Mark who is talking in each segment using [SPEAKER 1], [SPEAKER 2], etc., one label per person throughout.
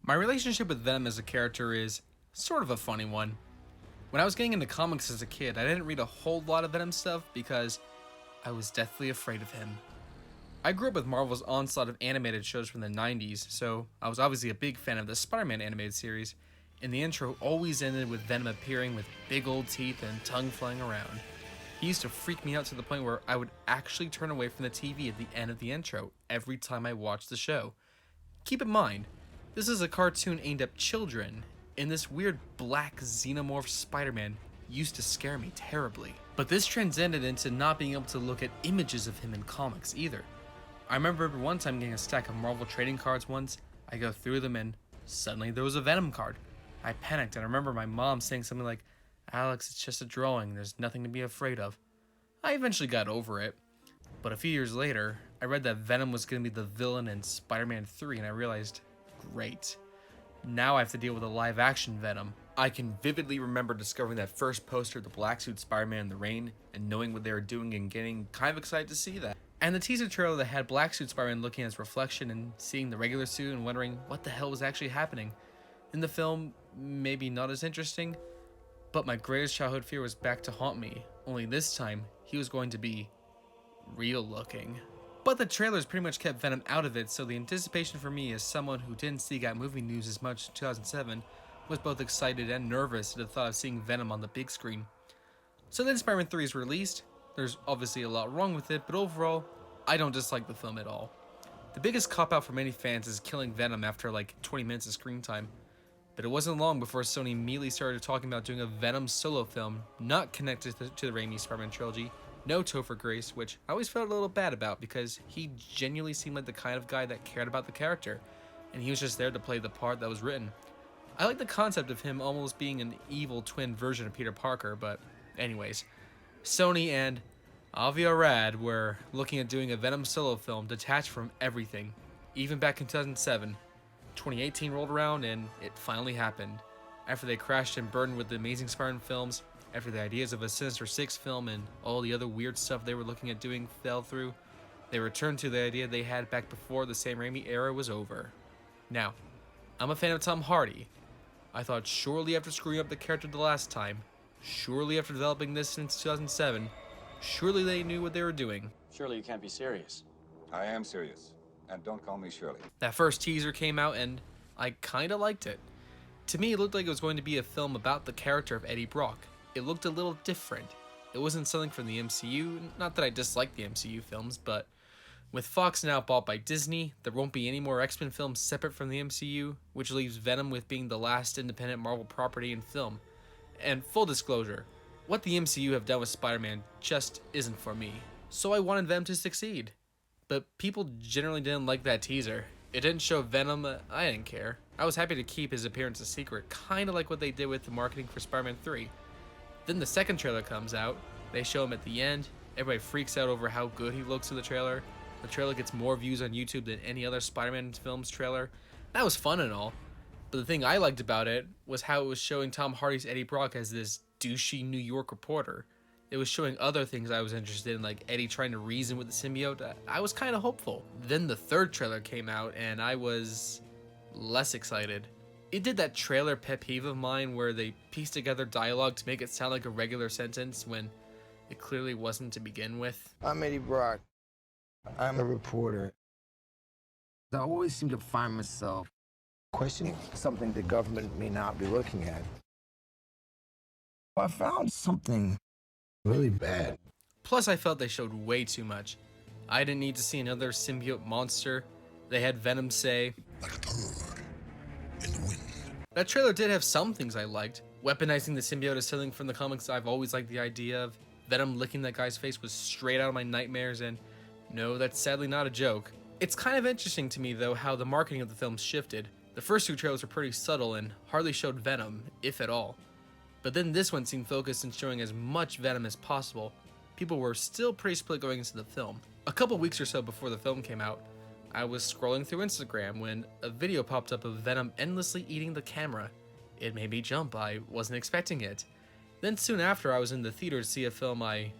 [SPEAKER 1] My relationship with Venom as a character is sort of a funny one. When I was getting into comics as a kid, I didn't read a whole lot of Venom stuff because I was deathly afraid of him. I grew up with Marvel's onslaught of animated shows from the 90s, so I was obviously a big fan of the Spider-Man animated series, and the intro always ended with Venom appearing with big old teeth and tongue flying around. He used to freak me out to the point where I would actually turn away from the TV at the end of the intro every time I watched the show. Keep in mind, this is a cartoon aimed at children, and this weird black xenomorph Spider-Man used to scare me terribly. But this transcended into not being able to look at images of him in comics either. I remember one time getting a stack of Marvel trading cards once. I go through them and suddenly there was a Venom card. I panicked and I remember my mom saying something like, "Alex, it's just a drawing, there's nothing to be afraid of." I eventually got over it, but a few years later, I read that Venom was going to be the villain in Spider-Man 3 and I realized, great. Now I have to deal with a live-action Venom. I can vividly remember discovering that first poster of the black suit Spider-Man in the rain and knowing what they were doing and getting kind of excited to see that. And the teaser trailer that had black suit Spider-Man looking at his reflection and seeing the regular suit and wondering what the hell was actually happening. In the film, maybe not as interesting, but my greatest childhood fear was back to haunt me, only this time he was going to be real looking. But the trailers pretty much kept Venom out of it, so the anticipation for me as someone who didn't seek out movie news as much in 2007 was both excited and nervous at the thought of seeing Venom on the big screen. So then Spider-Man 3 is released. There's obviously a lot wrong with it, but overall, I don't dislike the film at all. The biggest cop-out for many fans is killing Venom after like 20 minutes of screen time. But it wasn't long before Sony immediately started talking about doing a Venom solo film not connected to the Raimi Spider-Man trilogy, no Topher Grace, which I always felt a little bad about because he genuinely seemed like the kind of guy that cared about the character, and he was just there to play the part that was written. I like the concept of him almost being an evil twin version of Peter Parker, but anyways, Sony and Avi Arad were looking at doing a Venom solo film detached from everything, even back in 2007. 2018 rolled around and it finally happened. After they crashed and burned with the Amazing Spider-Man films, after the ideas of a Sinister Six film and all the other weird stuff they were looking at doing fell through, they returned to the idea they had back before the Sam Raimi era was over. Now, I'm a fan of Tom Hardy. I thought surely after screwing up the character the last time, surely after developing this since 2007, surely they knew what they were doing.
[SPEAKER 2] Surely you can't be serious.
[SPEAKER 3] I am serious. And don't call me Shirley.
[SPEAKER 1] That first teaser came out and I kinda liked it. To me, it looked like it was going to be a film about the character of Eddie Brock. It looked a little different. It wasn't something from the MCU, not that I dislike the MCU films, but with Fox now bought by Disney, there won't be any more X-Men films separate from the MCU, which leaves Venom with being the last independent Marvel property in film. And full disclosure, what the MCU have done with Spider-Man just isn't for me. So I wanted Venom to succeed. But people generally didn't like that teaser. It didn't show Venom, I didn't care. I was happy to keep his appearance a secret, kinda like what they did with the marketing for Spider-Man 3. Then the second trailer comes out, they show him at the end, everybody freaks out over how good he looks in the trailer gets more views on YouTube than any other Spider-Man film's trailer. That was fun and all, but the thing I liked about it was how it was showing Tom Hardy's Eddie Brock as this douchey New York reporter. It was showing other things I was interested in, like Eddie trying to reason with the symbiote. I was kind of hopeful. Then the third trailer came out and I was less excited. It did that trailer pet peeve of mine where they pieced together dialogue to make it sound like a regular sentence when it clearly wasn't to begin with.
[SPEAKER 4] I'm Eddie Brock. I'm a reporter. I always seem to find myself questioning something the government may not be looking at. I found something really bad.
[SPEAKER 1] Plus, I felt they showed way too much. I didn't need to see another symbiote monster. They had Venom say,
[SPEAKER 5] "Like a bird in the wind."
[SPEAKER 1] That trailer did have some things I liked. Weaponizing the symbiote is something from the comics I've always liked the idea of. Venom licking that guy's face was straight out of my nightmares, and no, that's sadly not a joke. It's kind of interesting to me, though, how the marketing of the film shifted. The first two trailers were pretty subtle and hardly showed Venom, if at all. But then this one seemed focused on showing as much Venom as possible. People were still pretty split going into the film. A couple weeks or so before the film came out, I was scrolling through Instagram when a video popped up of Venom endlessly eating the camera. It made me jump, I wasn't expecting it. Then soon after, I was in the theater to see a film I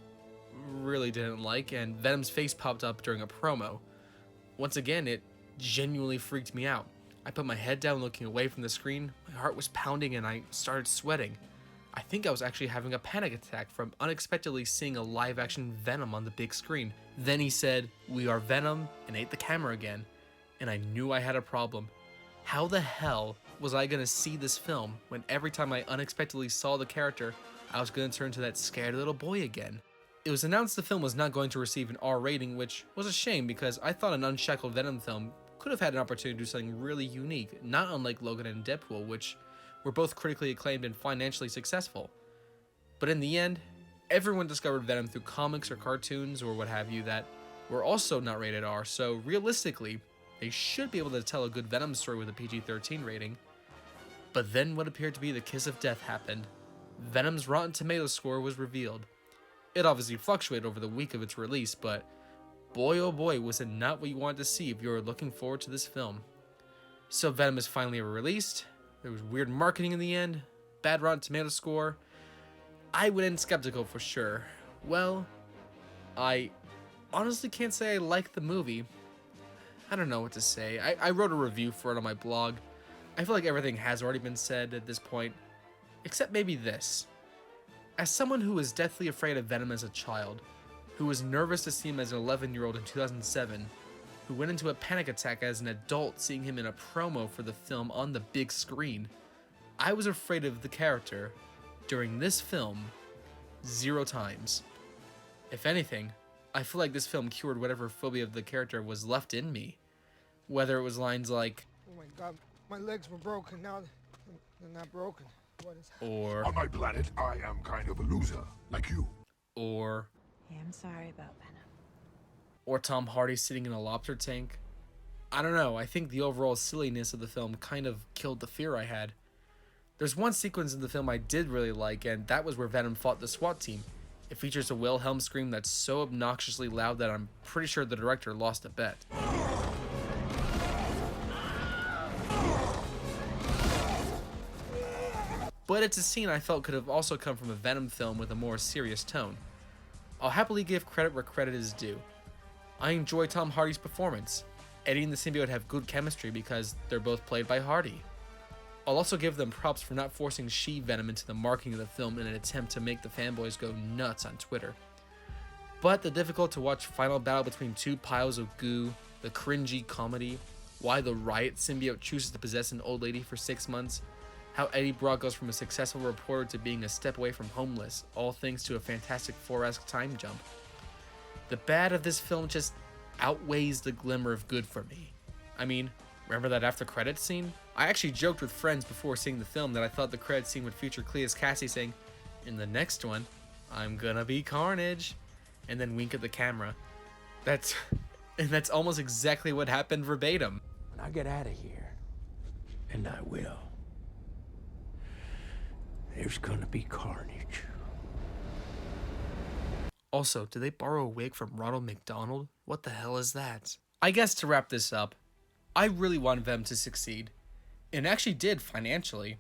[SPEAKER 1] really didn't like, and Venom's face popped up during a promo. Once again, it genuinely freaked me out. I put my head down looking away from the screen, my heart was pounding and I started sweating. I think I was actually having a panic attack from unexpectedly seeing a live action Venom on the big screen. Then he said, "We are Venom," and ate the camera again, and I knew I had a problem. How the hell was I gonna see this film when every time I unexpectedly saw the character, I was gonna turn to that scared little boy again? It was announced the film was not going to receive an R rating, which was a shame because I thought an unshackled Venom film could have had an opportunity to do something really unique, not unlike Logan and Deadpool, which were both critically acclaimed and financially successful. But in the end, everyone discovered Venom through comics or cartoons or what have you that were also not rated R, so realistically, they should be able to tell a good Venom story with a PG-13 rating. But then what appeared to be the kiss of death happened. Venom's Rotten Tomatoes score was revealed. It obviously fluctuated over the week of its release, but boy oh boy was it not what you wanted to see if you were looking forward to this film. So Venom is finally released. There was weird marketing in the end, bad Rotten Tomatoes score. I went in skeptical for sure. Well, I honestly can't say I liked the movie. I don't know what to say. I wrote a review for it on my blog. I feel like everything has already been said at this point, except maybe this. As someone who was deathly afraid of Venom as a child, who was nervous to see him as an 11-year-old in 2007, who went into a panic attack as an adult seeing him in a promo for the film on the big screen, I was afraid of the character during this film 0 times. If anything, I feel like this film cured whatever phobia of the character was left in me. Whether it was lines like,
[SPEAKER 2] "Oh my god, my legs were broken, now they're not broken. What is..."
[SPEAKER 1] or,
[SPEAKER 5] On my planet, I am kind of a loser, like you.
[SPEAKER 1] or,
[SPEAKER 6] Yeah, I'm sorry about Venom.
[SPEAKER 1] or Tom Hardy sitting in a lobster tank. I don't know, I think the overall silliness of the film kind of killed the fear I had. There's one sequence in the film I did really like, and that was where Venom fought the SWAT team. It features a Wilhelm scream that's so obnoxiously loud that I'm pretty sure the director lost a bet. But it's a scene I felt could have also come from a Venom film with a more serious tone. I'll happily give credit where credit is due. I enjoy Tom Hardy's performance. Eddie and the symbiote have good chemistry because they're both played by Hardy. I'll also give them props for not forcing She-Venom into the marketing of the film in an attempt to make the fanboys go nuts on Twitter. But the difficult to watch final battle between two piles of goo, the cringy comedy, why the Riot symbiote chooses to possess an old lady for 6 months, how Eddie Brock goes from a successful reporter to being a step away from homeless, all thanks to a Fantastic Four-esque time jump. The bad of this film just outweighs the glimmer of good for me. I mean, remember that after credits scene? I actually joked with friends before seeing the film that I thought the credits scene would feature Clea's Cassie saying, "In the next one, I'm gonna be Carnage," and then wink at the camera. That's almost exactly what happened verbatim.
[SPEAKER 7] When I get out of here, and I will, there's gonna be carnage.
[SPEAKER 1] Also, did they borrow a wig from Ronald McDonald? What the hell is that? I guess to wrap this up, I really wanted them to succeed. And actually did financially.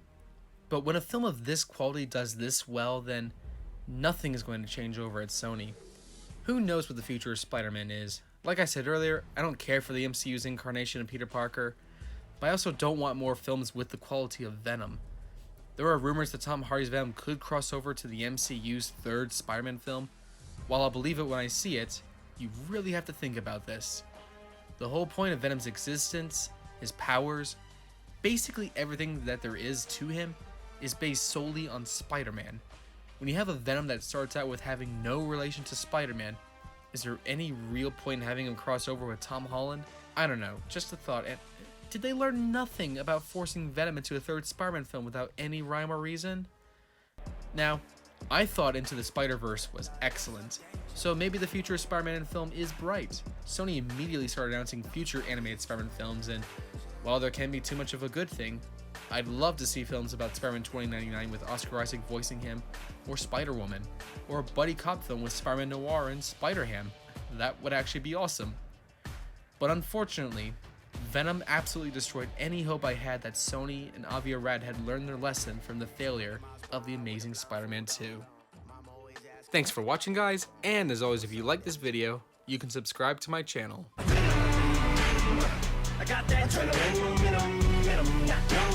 [SPEAKER 1] But when a film of this quality does this well, then nothing is going to change over at Sony. Who knows what the future of Spider-Man is? Like I said earlier, I don't care for the MCU's incarnation of Peter Parker, but I also don't want more films with the quality of Venom. There are rumors that Tom Hardy's Venom could cross over to the MCU's third Spider-Man film. While I'll believe it when I see it, you really have to think about this. The whole point of Venom's existence, his powers, basically everything that there is to him, is based solely on Spider-Man. When you have a Venom that starts out with having no relation to Spider-Man, is there any real point in having him cross over with Tom Holland? I don't know, just a thought. And did they learn nothing about forcing Venom into a third Spider-Man film without any rhyme or reason? Now, I thought Into the Spider-Verse was excellent, so maybe the future of Spider-Man film is bright. Sony immediately started announcing future animated Spider-Man films, and while there can be too much of a good thing, I'd love to see films about Spider-Man 2099 with Oscar Isaac voicing him, or Spider-Woman, or a buddy cop film with Spider-Man Noir and Spider-Ham. That would actually be awesome. But unfortunately, Venom absolutely destroyed any hope I had that Sony and Avi Arad had learned their lesson from the failure of The Amazing Spider-Man 2. Thanks for watching, guys, and as always, if you like this video, you can subscribe to my channel.
[SPEAKER 8] I got that adrenaline. Venom.